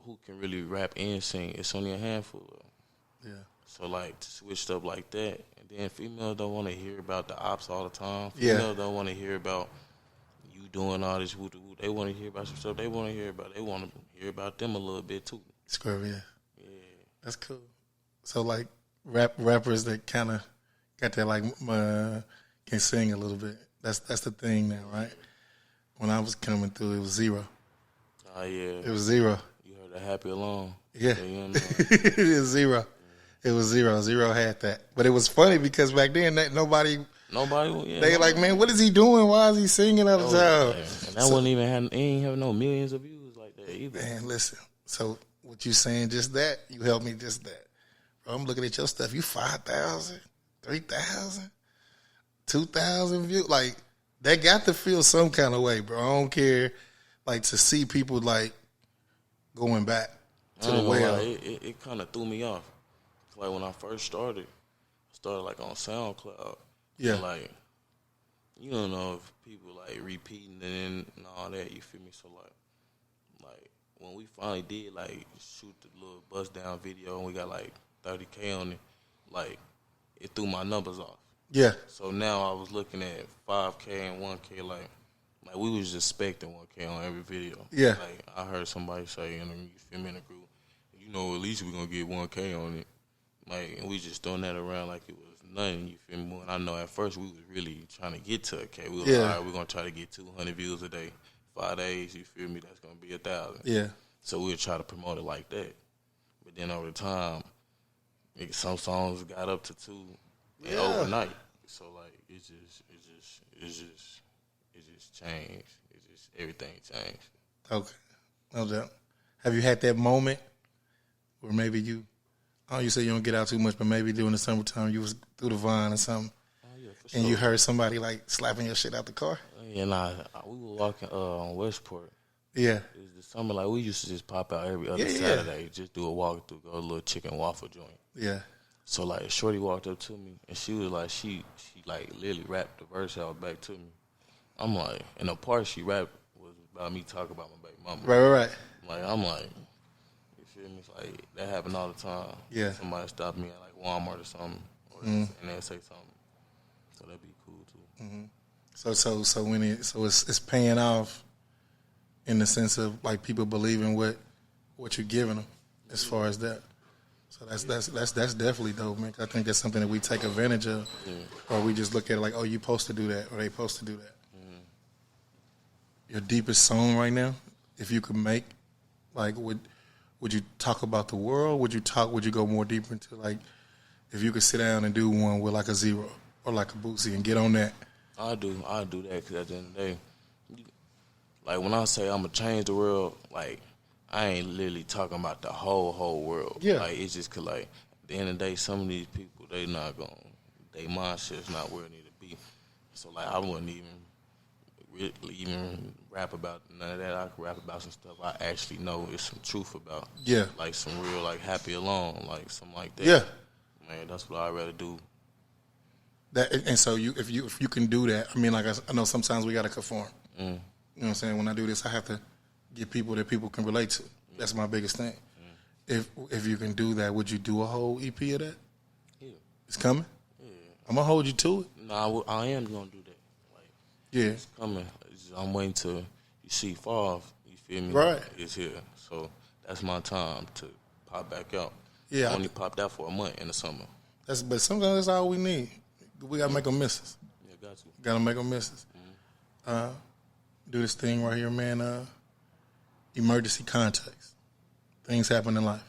who can really rap and sing? It's only a handful of them. Yeah. So like to switch up like that, and then females don't want to hear about the ops all the time. Yeah. Females don't want to hear about you doing all this woo. They want to hear about some stuff. They want to hear about them a little bit too. Scrubby, yeah. Yeah. That's cool. So like rappers that kind of got that like can sing a little bit. That's the thing now, right? When I was coming through, it was zero. Oh yeah. It was zero. You heard the Happy Alone. Yeah. You know, It was zero. It was zero. Zero had that. But it was funny because back then nobody. nobody. Yeah, They like, man, what is he doing? Why is he singing all the time? And that wouldn't even ain't have no millions of views like that either. Man, listen. So what you saying? Just that you helped me. Just that. Bro, I'm looking at your stuff. You 5,000, 3,000, 2,000 views. Like that got to feel some kind of way, bro. I don't care. Like to see people like going back to the well. It kind of threw me off. Like when I first started, like on SoundCloud. Yeah. And like, you don't know if people like repeating it and all that. You feel me? So like when we finally did like shoot the little bust down video and we got like 30K on it, like it threw my numbers off. Yeah. So now I was looking at 5K and 1K, like we was just expecting 1K on every video. Yeah. Like I heard somebody say in the group, you know, at least we're gonna get 1K on it. Like, and we just throwing that around like it was nothing. You feel me? And I know at first we was really trying to get to a K. We was like, all right, we're gonna try to get 200 views a day, 5 days. You feel me? That's gonna be 1,000. Yeah. So we'll try to promote it like that. But then over time, some songs got up to 2 and overnight. So like it just changed. Everything changed. Okay, no doubt. Have you had that moment where maybe you say you don't get out too much, but maybe during the summertime you was through the Vine or something, For and sure. you heard somebody like slapping your shit out the car? And we were walking on Westport. Yeah. It was the summer, like we used to just pop out every other Saturday, just do a walk through, go to a little chicken waffle joint. Yeah. So like Shorty walked up to me and she was like, she like literally rapped the verse out back to me. I'm like, and the part she rapped was about me talking about my baby mama. Right. Like I'm like, you feel me? It's like that happen all the time. Yeah. Somebody stop me at like Walmart or something, and they say something. So that'd be cool too. Mm-hmm. So when it's paying off in the sense of like people believing what you're giving them as far as that. So that's definitely dope, man. I think that's something that we take advantage of, or we just look at it like, oh, you supposed to do that, or they supposed to do that. Your deepest song right now, if you could make, like, would you talk about the world? Would you go more deeper into, like, if you could sit down and do one with like a Zero or like a Boosie and get on that? I'll do that because at the end of the day, like when I say I'm gonna change the world, like I ain't literally talking about the whole world. Yeah. Like it's just 'cause like at the end of the day, some of these people they mindset's not where it need to be. So like I wouldn't even rap about none of that. I could rap about some stuff I actually know is some truth about. Yeah. Like some real like happy alone, like something like that. Yeah. Man, that's what I'd rather do. That, and so if you can do that, I mean, like I know sometimes we gotta conform. You know what I'm saying? When I do this, I have to get people that people can relate to. That's my biggest thing. If you can do that, would you do a whole EP of that? Yeah. It's coming? Yeah. I'm gonna hold you to it. No, I am gonna do that. Like, Yeah. it's coming. I'm waiting till you see fall. You feel me? Right. It's here. So that's my time to pop back out. Yeah. I only popped out for a month in the summer. But sometimes that's all we need. We gotta make them misses. Yeah, got you. Gotta make them misses. Do this thing right here, man. Emergency context. Things happen in life.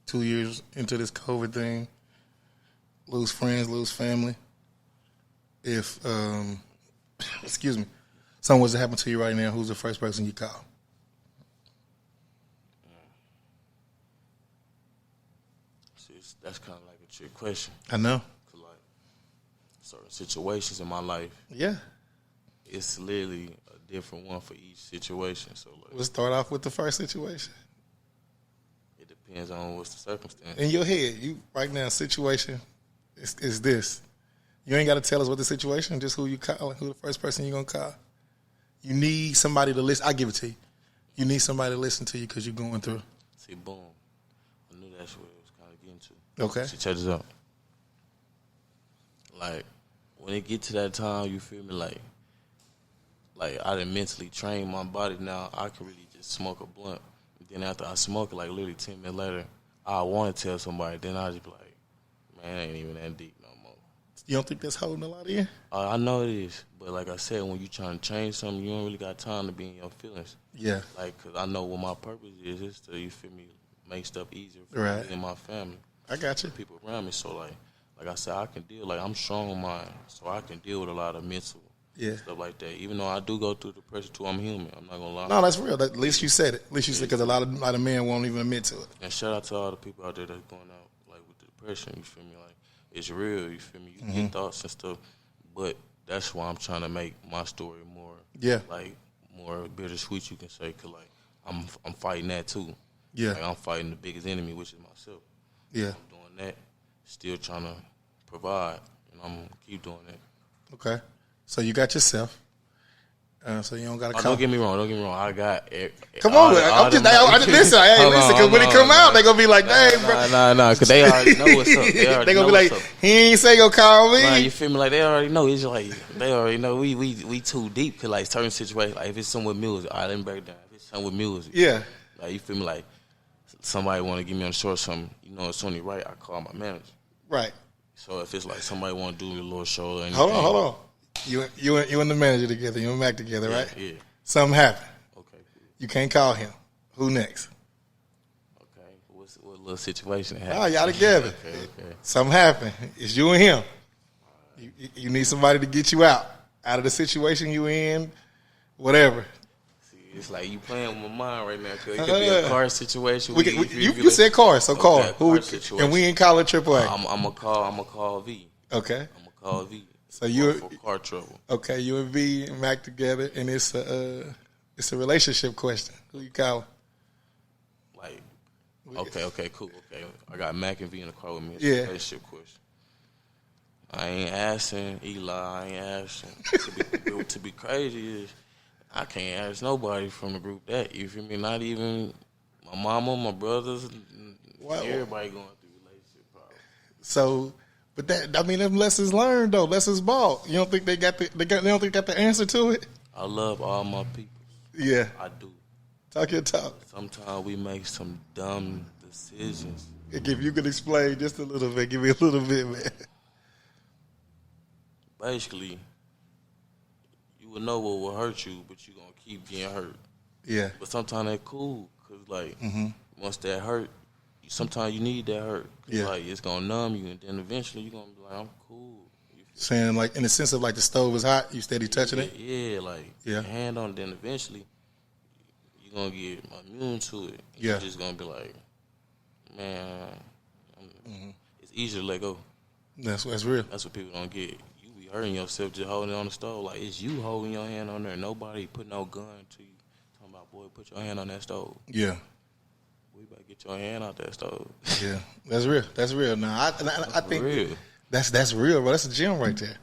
2 years into this COVID thing, lose friends, lose family. If, excuse me, something was to happen to you right now, who's the first person you call? See, that's kind of like a trick question. I know. 'Cause like certain situations in my life, Yeah. it's literally a different one for each situation. So like, Let's start off with the first situation. it depends on what's the circumstance. In your head, you right now, situation is this. You ain't got to tell us what the situation, just who you calling, who the first person you going to call. You need somebody to listen. I give it to you. You need somebody to listen to you because you're going through. See, boom. I knew that's what it was kind of getting to. Okay. See, check this out. Like, when it get to that time, you feel me, like I done mentally trained my body now, I can really just smoke a blunt. And then after I smoke it, like literally 10 minutes later, I want to tell somebody, then I just be like, man, it ain't even that deep no more. You don't think that's holding a lot in? I know it is, but like I said, when you trying to change something, you don't really got time to be in your feelings. Yeah. Like, 'cause I know what my purpose is to, you feel me, make stuff easier for Right. me and my family. I got you. People around me. So like I said, I can deal. Like I'm strong in mind, so I can deal with a lot of mental stuff like that. Even though I do go through depression too, I'm human. I'm not gonna lie. No, that's real. At least you said it. At least you said, because a lot of men won't even admit to it. And shout out to all the people out there that's going out like with the depression. You feel me? Like it's real. You feel me? You get thoughts and stuff, but that's why I'm trying to make my story more like more bittersweet. You can say, 'cause like I'm fighting that too. Yeah. Like, I'm fighting the biggest enemy, which is myself. Yeah. I'm doing that. Still trying to provide, and I'm gonna keep doing that. Okay. So you got yourself. So you don't got to Don't get me wrong. I got. Come on, I just listen. Hey, listen, because when it come out, they gonna be like, "Dang, bro." Nah, because they already know what's up. They gonna be like, "He ain't say go call me." Nah, you feel me? Like they already know. It's like they already know we too deep. 'Cause like certain situations, like if it's something with music, all right, let me break it down. If it's something with music, Yeah. like you feel me? Like somebody want to give me on the short something, you know, it's only right. I call my manager. Right. So if it's like somebody want to do a little show, or anything, Hold on. You and the manager together. You and Mac together, right? Yeah. Something happened. Okay. Cool. You can't call him. Who next? Okay. What little situation that Oh, happened. y'all together. Okay. Something happened. It's you and him. You need somebody to get you out of the situation you in, whatever. See, it's like you playing with my mind right now because it could be a car situation. You said car, so call. Car situation. And we in call it AAA. I'm gonna call V. Okay. I'm gonna call V. So you're for car trouble. Okay. You and V and Mac together, and it's a relationship question. Who you call? Like, okay, cool. Okay, I got Mac and V in the car with me. It's Yeah. a relationship question. I ain't asking Eli. I ain't asking. To be crazy is I can't ask nobody from the group that. You feel me? Not even my mama, my brothers. Everybody going through relationship problems. So, but them lessons learned though, lessons bought. You don't think they don't think they got the answer to it? I love all my people. Yeah, I do. talk your talk. Sometimes we make some dumb decisions. If you could explain just a little bit, give me a little bit, man. Basically, you will know what will hurt you, but you're going to keep getting hurt. Yeah, But sometimes that's cool, because, like, once that hurt, sometimes you need that hurt. 'Cause, Yeah. like, it's going to numb you, and then eventually you're going to be like, I'm cool. saying like in the sense of like the stove is hot, you steady touching it. Yeah, like, Yeah. your hand on it, then eventually you're going to get immune to it. Yeah. You're just going to be like, man, it's easier to let go. That's real. That's what people don't get. You be hurting yourself just holding it on the stove. Like, it's you holding your hand on there. Nobody put no gun to you. Talking about, boy, put your hand on that stove. Yeah, We better get your hand out that stove. yeah, that's real. That's real. Now I think real. that's real, bro. That's a gem right there.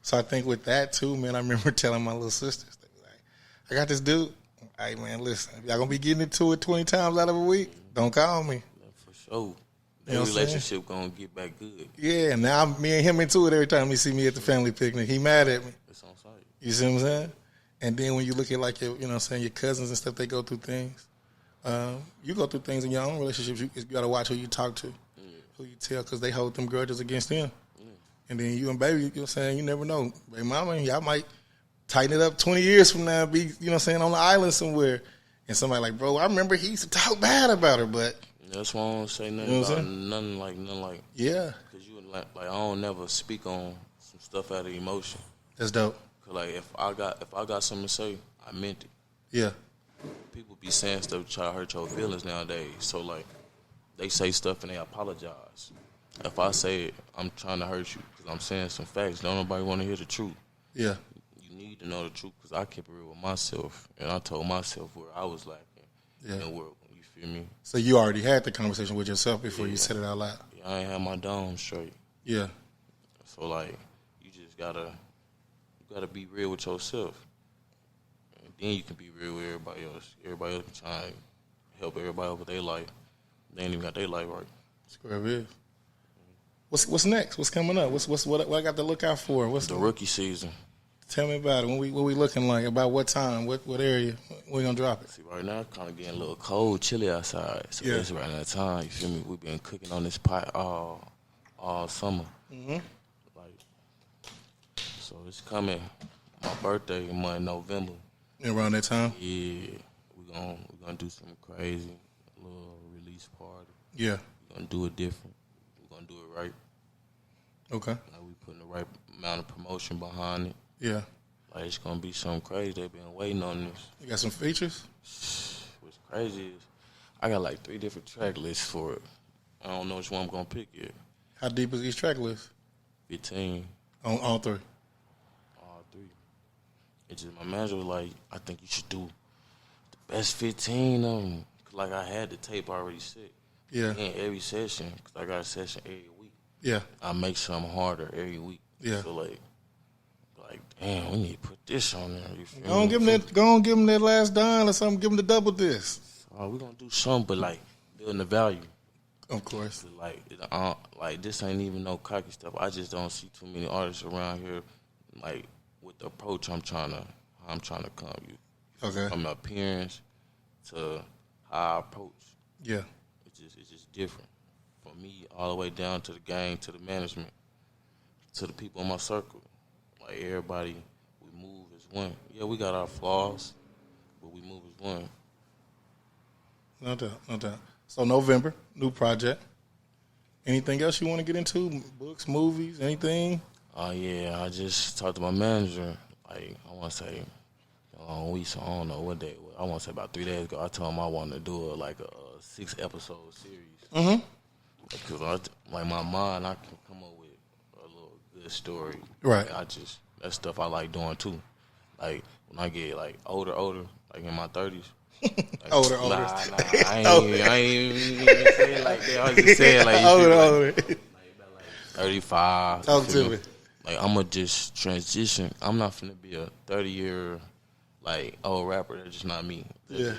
So I think with that too, man. I remember telling my little sisters, they be like, I got this dude. Hey man, listen, if y'all gonna be getting into it 20 times out of a week, don't call me. For sure. You know That what I'm relationship gonna get back good. Yeah, now me and him into it every time he see me at the family picnic. He mad at me. It's on site. You see what I'm saying? And then when you look at like your, you know what I'm saying, your cousins and stuff, they go through things. You go through things in your own relationships. You got to watch who you talk to, who you tell, because they hold them grudges against them. And then you and baby, you know what I'm saying, you never know. Baby mama, y'all might tighten it up 20 years from now and be, you know what I'm saying, on the island somewhere. And somebody like, bro, I remember he used to talk bad about her, but. That's why I don't say nothing You know what about I'm nothing like. Yeah. Because you like I don't never speak on some stuff out of emotion. That's dope. Cause like if I got something to say, I meant it. Yeah. People be saying stuff to try to hurt your feelings nowadays. So like they say stuff and they apologize. If I say it, I'm trying to hurt you because I'm saying some facts. Don't nobody want to hear the truth. Yeah. You need to know the truth because I kept it real with myself and I told myself where I was lacking. Yeah. And where, you feel me? So you already had the conversation with yourself before you said it out loud. I ain't had my dome straight. Yeah. So like you just gotta be real with yourself. And then you can be real with everybody else. Everybody else can try to help everybody else with their life. They ain't even got their life right. Square is. What's next? What's coming up? What I got to look out for? What's The rookie season. Tell me about it. What we looking like? About what time? What area? When we gonna drop it? See, right now it's kind of getting a little cold, chilly outside. So Yeah. it's right now time. You feel me? We've been cooking on this pot all summer. Like, so it's coming. My birthday in month November. Around that time? Yeah, we're gonna do something crazy, a little release party. Yeah. We're gonna do it different. We're gonna do it right. Okay. Like we putting the right amount of promotion behind it. Yeah. Like it's gonna be something crazy. They've been waiting on this. You got some features? What's crazy is I got like 3 different track lists for it. I don't know which one I'm gonna pick yet. How deep is each track list? 15, On all 3. all 3. It's just my manager was like, I think you should do the best 15 of them. Like I had the tape already set. Yeah. In every session, because I got a session every week. Yeah. I make something harder every week. Yeah. So like, damn, we need to put this on there. You feel Go on, me? give him that last dime or something. Give him the double disc. We're gonna do something, but like building the value. Of course. Like this ain't even no cocky stuff. I just don't see too many artists around here, like with the approach I'm trying to come. Okay. From the appearance to how I approach. Yeah. It's just different. From me all the way down to the gang, to the management, to the people in my circle. Like everybody, we move as one. Yeah, we got our flaws, but we move as one. No doubt. No doubt. So November, new project. Anything else you want to get into? Books, movies, anything? Oh yeah, I just talked to my manager. Like I want to say, weeks. I don't know what day. I want to say about 3 days ago. I told him I wanted to do a 6-episode series. Because like my mind, I can come up with a little good story. Right. That's stuff I like doing too. Like when I get like older, like in my 30s. Like, older. I ain't even say it like that. I was just saying like older. Like 35. Talk to me. Like I'm gonna just transition. I'm not finna be a 30-year like old rapper. That's just not me. Yeah.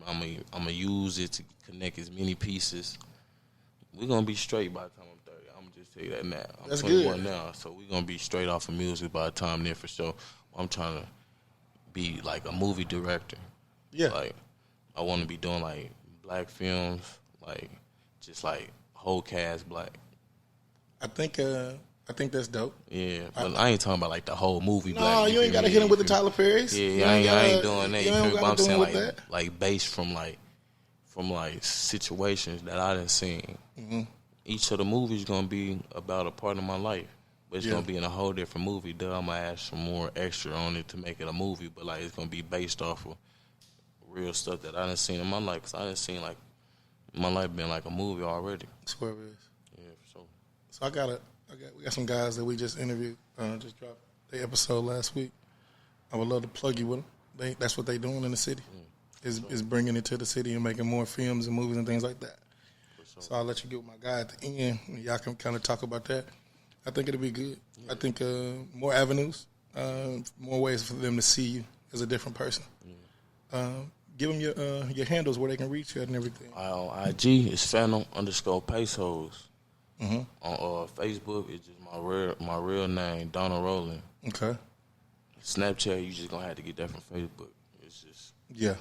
I'm gonna use it to connect as many pieces. We're gonna be straight by the time I'm 30. I'm gonna just tell you that now. I'm That's 21 good. now, so we're gonna be straight off of music by the time then for sure. I'm trying to be like a movie director. Yeah. Like I want to be doing like black films, like just like whole cast black. I think that's dope. Yeah, but I ain't talking about like the whole movie. No, black, you ain't gotta hit him with the Tyler Perry's. Yeah, I ain't doing that. You ain't But gotta I'm do saying him with that. like based from situations that I done seen. Mm-hmm. Each of the movies gonna be about a part of my life, but it's Yeah. gonna be in a whole different movie. Then I'm gonna add some more extra on it to make it a movie, but like it's gonna be based off of real stuff that I done seen in my life. Cause I done seen like my life been like a movie already. That's where it is. Yeah, for sure. So we got some guys that we just interviewed, just dropped the episode last week. I would love to plug you with them. That's what they doing in the city. Is bringing it to the city and making more films and movies and things like that. Sure. So I'll let you get with my guy at the end. And y'all can kind of talk about that. I think it'll be good. I think more avenues, more ways for them to see you as a different person. Give them your handles where they can reach you and everything. On IG is Phantom _Pesos. Mm-hmm. On Facebook, it's just my real name, Donald Rowland. Okay. Snapchat, you just gonna have to get that from Facebook. It's just Yeah.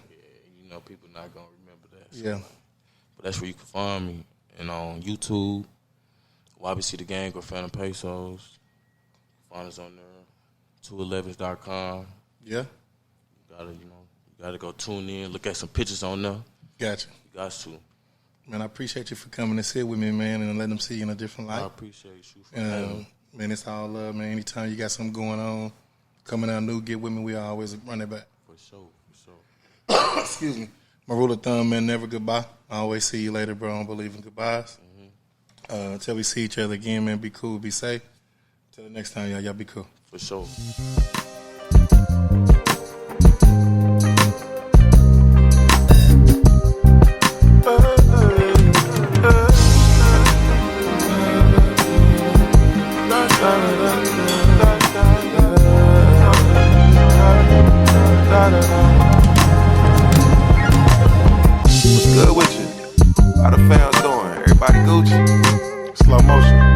you know, people not gonna remember that. So, Yeah. but that's where you can find me. And on YouTube, YBC The Gang or Phantom Pesos. Find us on there. 211s.com. Yeah. You gotta go tune in, look at some pictures on there. Gotcha. You got to. Man, I appreciate you for coming and sit with me, man, and letting them see you in a different light. I appreciate you for having me. Man, it's all love, man. Anytime you got something going on, coming out new, get with me. We always run it back. For sure. Excuse me. My rule of thumb, man, never goodbye. I always see you later, bro. I don't believe in goodbyes. Until we see each other again, man, be cool, be safe. Until the next time, y'all be cool. For sure. What's good with you? How the fans doing? Everybody Gucci? Slow motion.